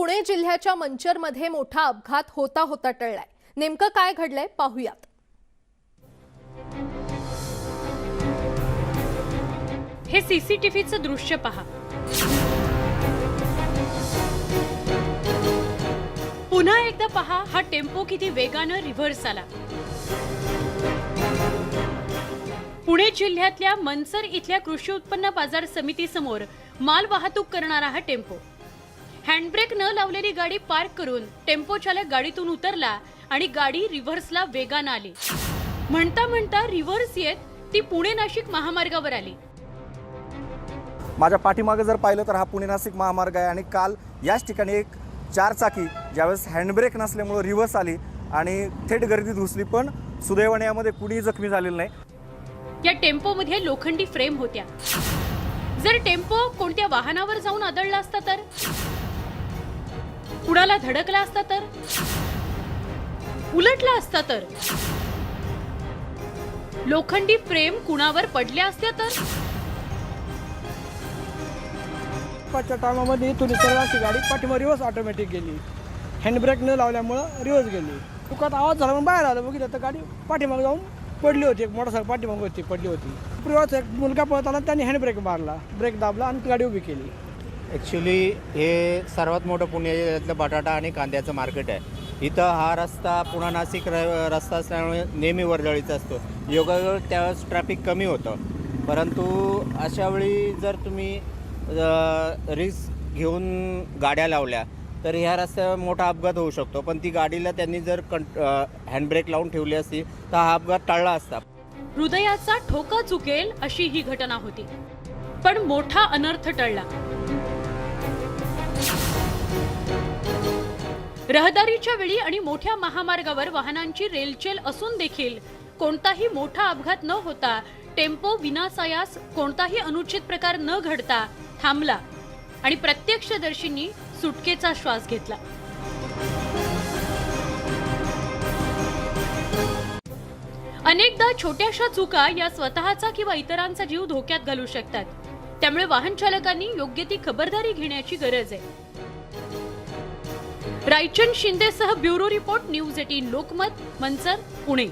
पुणे जिल्ह्याच्या मंचरमध्ये मोठा अपघात होता टळलाय। नेमकं काय घडलंय पाहूयात। हे सीसीटीव्हीचं दृश्य पहा। पुन्हा एकदा पहा हा टेम्पो किती वेगानं रिव्हर्स आला। पुणे जिल्ह्यातल्या मनसर इथल्या कृषी उत्पन्न बाजार समिती समोर माल वाहतूक करणारा हा टेम्पो हँडब्रेक न लावलेली गाडी पार्क करून टेम्पो चालक गाडीतून उतरला आणि गाडी रिव्हर्सला वेगानं आली। म्हणता म्हणता रिव्हर्स येत ती पुणे नाशिक महामार्गावर आली। माझ्या पाठीमागे जर पाहिलं तर हा पुणे नाशिक महामार्ग आहे आणि काल याच ठिकाणी एक चारचाकी ज्यावेळेस हँडब्रेक नसल्यामुळे रिव्हर्स आली आणि थेट गर्दीत घुसली, पण सुदैवाने यामध्ये कुणीही जखमी झालेलं नाही। या टेम्पोमध्ये लोखंडी फ्रेम होत्या। जर टेम्पो कोणत्या वाहनावर जाऊन आदळला असता तर, कुणाला धडकला असता तर, उलटला असता तर, लोखंडी फ्रेम कुणावर पडल्या असत्या तर, पाचच्या टायमामध्ये इथून सर्वांची गाडी पाठीमागे रिव्हर्स ऑटोमॅटिक गेली। हँडब्रेक न लावल्यामुळं रिव्हर्स गेली। चुकात आवाज झाला, बाहेर आलं, बघितलं तर गाडी पाठीमागे जाऊन पडली होती। एक मोटरसायकल पाठीमागे होती, पडली होती। रिव्हर्स एक मुलगा पळताना त्यांनी हँडब्रेक मारला, ब्रेक दाबला आणि गाडी उभी केली। ॲक्च्युली हे सर्वात मोठं पुण्यातलं बटाटा आणि कांद्याचं मार्केट आहे। इथं हा रस्ता पुणे नाशिक रस्ता असल्यामुळे नेहमी वर्दळीचा असतो। योगायोग त्यावेळेस ट्रॅफिक कमी होतं, परंतु अशावेळी जर तुम्ही रिस्क घेऊन गाड्या लावल्या तर ह्या रस्त्यावर मोठा अपघात होऊ शकतो। पण ती गाडीला त्यांनी जर हँडब्रेक लावून ठेवली असती तर हा अपघात टळला असता। हृदयाचा ठोका चुकेल अशी ही घटना होती, पण मोठा अनर्थ टळला। रहदारीच्या वेळी आणि मोठ्या महामार्गावर वाहनांची रेलचेल असून देखील कोणताही मोठा अपघात न होता टेम्पो विनासायास कोणताही अनुचित प्रकार न घडता थांबला आणि प्रत्यक्षदर्शींनी सुटकेचा श्वास घेतला। अनेकदा छोट्याशा चुका या स्वतःचा किंवा इतरांचा जीव धोक्यात घालू शकतात, त्यामुळे वाहन चालकांनी योग्य ती खबरदारी घेण्याची गरज आहे। रायचंद शिंदेसह bureau report, news 18 Lokmat, Mansar, Pune.